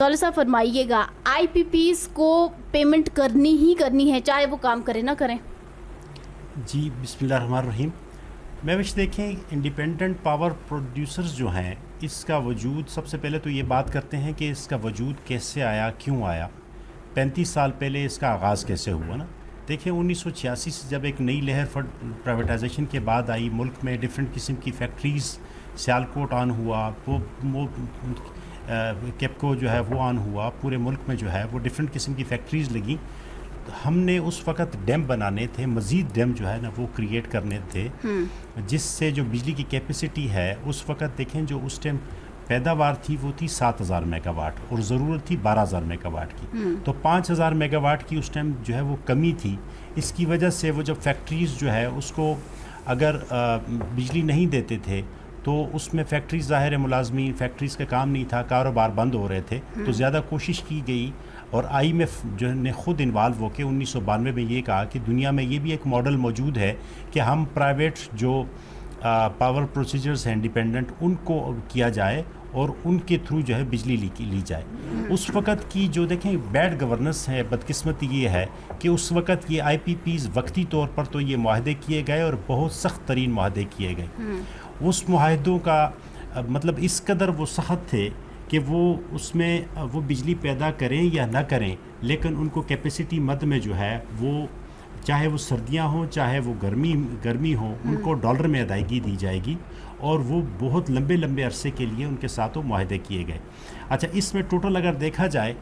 तो साहब फरमाइएगा, आईपीपीज को पेमेंट करनी ही करनी है चाहे वो काम करें ना करें? जी बिस्मिल्लाहिर्रहमानिर्रहीम। मैं विश देखें इंडिपेंडेंट पावर प्रोड्यूसर्स जो हैं, इसका वजूद सबसे पहले तो ये बात करते हैं कि इसका वजूद कैसे आया, क्यों आया, 35 साल पहले इसका आगाज़ कैसे हुआ ना। देखिए 1986 से जब एक नई लहर प्राइवेटाइजेशन के बाद आई, मुल्क में डिफरेंट किस्म की फैक्ट्रीज़, सियालकोट ऑन हुआ, वो केपको जो है वो ऑन हुआ, पूरे मुल्क में जो है वो डिफरेंट किस्म की फैक्ट्रीज़ लगी। हमने उस वक़्त डैम बनाने थे, मज़ीद डैम जो है ना वो क्रिएट करने थे, जिससे जो बिजली की कैपेसिटी है उस वक़्त देखें जो उस टाइम पैदावार थी वो थी 7000 मेगावाट और ज़रूरत थी 12000 मेगावाट की। तो 5000 मेगावाट की उस टाइम जो है वो कमी थी। इसकी वजह से वो जब फैक्ट्रीज़ जो है उसको अगर बिजली नहीं देते थे तो उसमें फैक्ट्रीज़ ज़ाहिर है मुलाजमीन, फैक्ट्रीज़ का काम नहीं था, कारोबार बंद हो रहे थे। तो ज़्यादा कोशिश की गई और IMF जो ने ख़ुद इन्वॉल्व होकर 1992 में ये कहा कि दुनिया में ये भी एक मॉडल मौजूद है कि हम प्राइवेट जो पावर प्रोसीजर्स हैं इंडिपेंडेंट, उनको किया जाए और उनके थ्रू जो है बिजली ली जाए। उस वक़्त की जो देखें बैड गवर्नेंस है, बदकिस्मती ये है कि उस वक़्त ये IPPs वक्ती तौर पर तो ये मुआहदे किए गए और बहुत सख्त तरीन मुआहदे किए गए। उस मुआहदों का मतलब इस कदर वो सख्त थे कि वो उसमें वो बिजली पैदा करें या ना करें, लेकिन उनको कैपेसिटी मद में जो है वो चाहे वो सर्दियां हों चाहे वो गर्मी हो, उनको डॉलर में अदायगी दी जाएगी और वो बहुत लंबे लंबे अरसे के लिए उनके साथ वो मुआहदे किए गए। अच्छा, इसमें टोटल अगर देखा जाए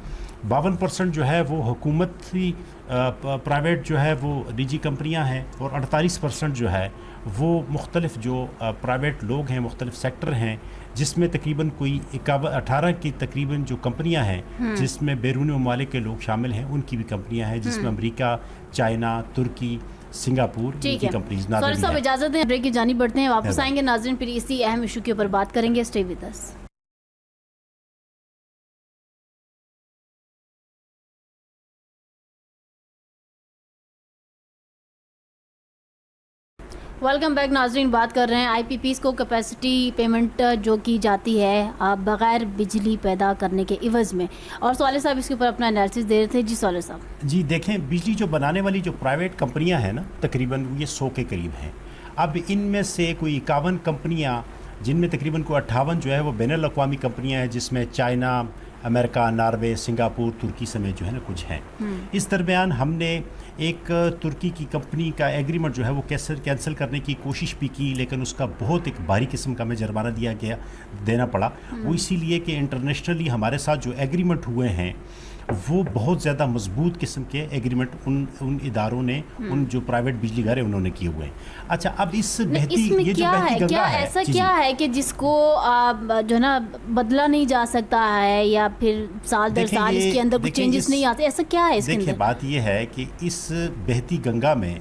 52% जो है वो हुकूमती प्राइवेट जो है वो निजी कंपनियां हैं और 48% जो है वो मुख्तलिफ जो प्राइवेट लोग हैं, मुख्तलिफ सेक्टर हैं, जिसमें तकरीबन कोई 18 की तकरीबन जो कंपनियां हैं जिसमें बैरून ममालिक के लोग शामिल हैं, उनकी भी कंपनियां हैं जिसमें अमेरिका, चाइना, तुर्की, सिंगापुर की कंपनीज। सॉरी साहब इजाज़त दें, ब्रेक की जानी बढ़ते हैं, वापस आएंगे नाज़रीन, फिर इसी अहम इशू के ऊपर बात करेंगे। Stay with us. Welcome back नाजरीन। बात कर रहे हैं IPPs को कैपेसिटी पेमेंट जो की जाती है बग़ैर बिजली पैदा करने के इवज़ में, और सोले साहब इसके ऊपर अपना एनालिसिस दे रहे थे। जी सोले साहब। जी देखें, बिजली जो बनाने वाली जो प्राइवेट कंपनियां हैं ना, तकरीबन ये 100 के करीब हैं। अब इनमें से कोई 51 कंपनियां, जिनमें तकरीबन कोई 58 जो है वो बैनुल अक़वामी कंपनियां हैं, जिसमें चाइना, अमेरिका, नॉर्वे, सिंगापुर, तुर्की समेत जो है ना कुछ हैं। इस दरमियान हमने एक तुर्की की कंपनी का एग्रीमेंट जो है वो कैंसिल करने की कोशिश भी की, लेकिन उसका बहुत एक भारी किस्म का हमें जुर्माना देना पड़ा। वो इसीलिए कि इंटरनेशनली हमारे साथ जो एग्रीमेंट हुए हैं वो बहुत ज़्यादा मजबूत किस्म के एग्रीमेंट उन इदारों ने, उन जो प्राइवेट बिजली घर है उन्होंने किए हुए हैं। अच्छा, अब इसमें क्या है, क्या ऐसा क्या है कि जिसको जो ना बदला नहीं जा सकता है या फिर साल दर साल इसके अंदर कुछ चेंजेस नहीं आते, ऐसा क्या है इसके अंदर? देखिए बात ये है कि इस बहती गंगा में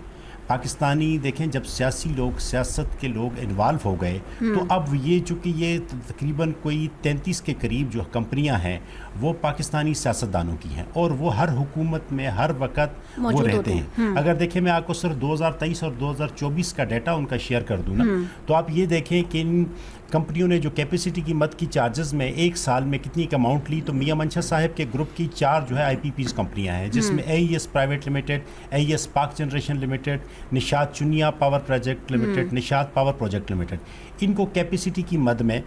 पाकिस्तानी देखें जब सियासत के लोग इन्वॉल्व हो गए तो अब ये चूँकि ये तकरीबन कोई 33 के करीब जो कंपनियां हैं वो पाकिस्तानी सियासतदानों की हैं और वो हर हुकूमत में हर वक्त वो रहते हैं। अगर देखें मैं आपको सिर्फ 2023 और 2024 का डाटा उनका शेयर कर दूँ ना, तो आप ये देखें कि इन कंपनियों ने जो कैपेसिटी की मद की चार्जेस में एक साल में कितनी एक अमाउंट ली, तो मियां मंशा साहब के ग्रुप की 4 जो है IPPs कंपनियां हैं, जिसमें AES private limited, AES Pak generation limited, Nishat Chunian power project limited, Nishat power project limited. इनको कैपेसिटी की मद में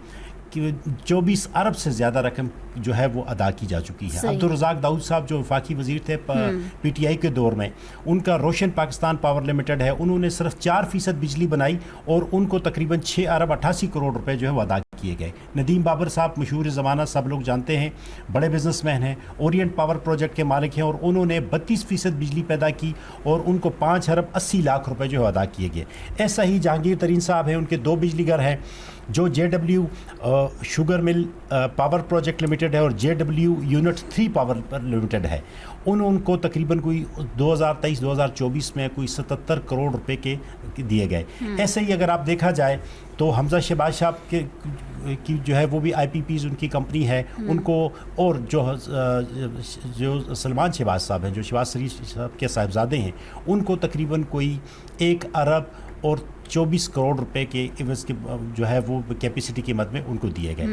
24 अरब से ज़्यादा रकम जो है वो अदा की जा चुकी है। अब्दुल रज़ाक दाऊद साहब जो वफाकी वज़ीर थे PTI के दौर में, उनका रोशन पाकिस्तान पावर लिमिटेड है, उन्होंने सिर्फ 4% बिजली बनाई और उनको तकरीबन 6 अरब 88 करोड़ रुपए जो है वो अदा किए गए। नदीम बाबर साहब मशहूर ज़माना सब लोग जानते हैं, बड़े बिजनेसमैन हैं, ओरिएंट पावर प्रोजेक्ट के मालिक हैं और उन्होंने 32% बिजली पैदा की और उनको 5 अरब 80 लाख रुपए जो अदा किए गए। ऐसा ही जहांगीर तरीन साहब हैं, उनके 2 बिजली घर हैं, जो JW sugar mill power project limited है और JW यूनिट 3 पावर लिमिटेड है। उनको तकरीबन कोई 2023-2024 में कोई 77 करोड़ रुपए के दिए गए। ऐसे ही अगर आप देखा जाए तो हमजा शहबाज साहब की जो है वो भी IPPs उनकी कंपनी है, उनको, और जो सलमान शहबाज साहब हैं जो शहबाज शरीफ साहब के साहिबजादे हैं, उनको तकरीबन कोई 1 अरब और 24 करोड़ रुपए के इवज़ के जो है वो कैपेसिटी की मद में उनको दिए गए।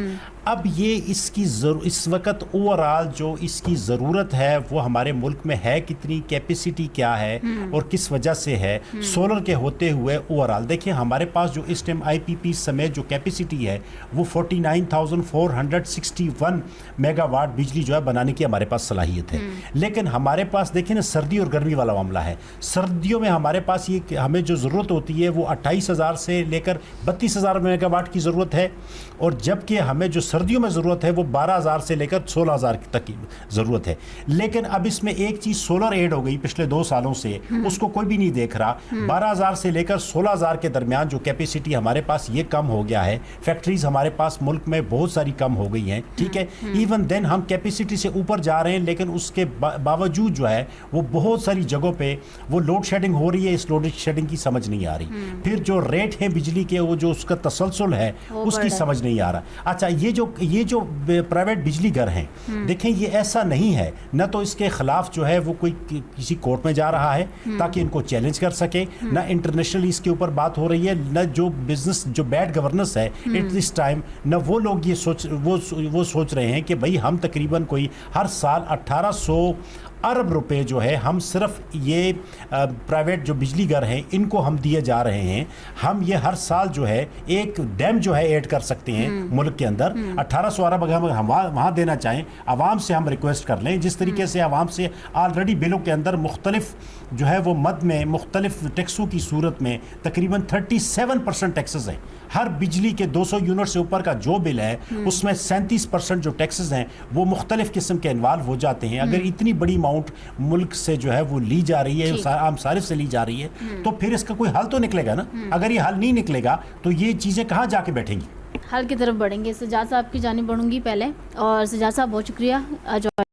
اب یہ اس وقت اوورآل جو اس کی ضرورت ہے وہ ہمارے ملک میں ہے کتنی، کیپیسٹی کیا ہے اور کس وجہ سے ہے سولر کے ہوتے ہوئے اوورآل دیکھیں ہمارے پاس جو اس ٹائم آئی پی پی سمیت جو کیپیسٹی ہے وہ 49,461 میگا واٹ بجلی جو ہے بنانے کی ہمارے پاس صلاحیت ہے. لیکن ہمارے پاس دیکھیں نا سردی اور گرمی والا معاملہ ہے. سردیوں میں ہمارے پاس یہ ہمیں جو ضرورت ہوتی ہے وہ 28,000 سے لے کر 32,000 میگا واٹ کی ضرورت ہے، اور جبکہ ہمیں جو سردیوں میں ضرورت ہے وہ 12,000 سے لے کر 16,000 تک کی ضرورت ہے. لیکن اب اس میں ایک چیز سولر ایڈ ہو گئی پچھلے 2 سالوں سے، اس کو کوئی بھی نہیں دیکھ رہا. 12,000 سے لے کر 16,000 کے درمیان جو کیپیسٹی ہمارے پاس یہ کم ہو گیا ہے. فیکٹریز ہمارے پاس ملک میں بہت ساری کم ہو گئی ہیں، ٹھیک ہے. ایون دین ہم کیپیسٹی سے اوپر جا رہے ہیں، لیکن اس کے باوجود جو ہے وہ بہت ساری جگہوں پہ وہ لوڈ شیڈنگ ہو رہی ہے. اس لوڈ شیڈنگ کی سمجھ نہیں آ رہی. پھر جو ریٹ ہیں بجلی کے وہ جو اس کا تسلسل ہے اس کی سمجھ نہیں آ رہا. اچھا یہ جو پرائیویٹ بجلی گھر ہیں دیکھیں یہ ایسا نہیں ہے، نہ تو اس کے خلاف جو ہے وہ کوئی کسی کورٹ میں جا رہا ہے تاکہ ان کو چیلنج کر سکے، نہ انٹرنیشنلی اس کے اوپر بات ہو رہی ہے، نہ جو بزنس جو بیڈ گورننس ہے ایٹ دس ٹائم، نہ وہ لوگ یہ سوچ رہے ہیں کہ بھئی ہم تقریباً کوئی ہر سال 1,800 ارب روپے جو ہے ہم صرف یہ پرائیویٹ جو بجلی گھر ہیں ان کو ہم دیے جا رہے ہیں. ہم یہ ہر سال جو ہے ایک ڈیم جو ہے ایڈ کر سکتے ہیں ملک کے اندر. 1,800 ارب اگر ہم وہاں دینا چاہیں عوام سے ہم ریکویسٹ کر لیں، جس طریقے سے عوام سے آلریڈی بلوں کے اندر مختلف جو ہے وہ مد میں مختلف ٹیکسوں کی صورت میں تقریباً 37% ٹیکسز ہیں. ہر بجلی کے 200 یونٹ سے اوپر کا جو بل ہے اس میں 37% جو ٹیکسز ہیں وہ مختلف قسم کے انوالو ہو جاتے ہیں. اگر اتنی بڑی اماؤنٹ ملک سے جو ہے وہ لی جا رہی ہے، عام صارف سے لی جا رہی ہے، تو پھر اس کا کوئی حل تو نکلے گا نا. اگر یہ حل نہیں نکلے گا تو یہ چیزیں کہاں جا کے بیٹھیں گی؟ حل کی طرف بڑھیں گے. سجاد صاحب کی جانب بڑھوں گی پہلے. اور سجاد صاحب بہت شکریہ.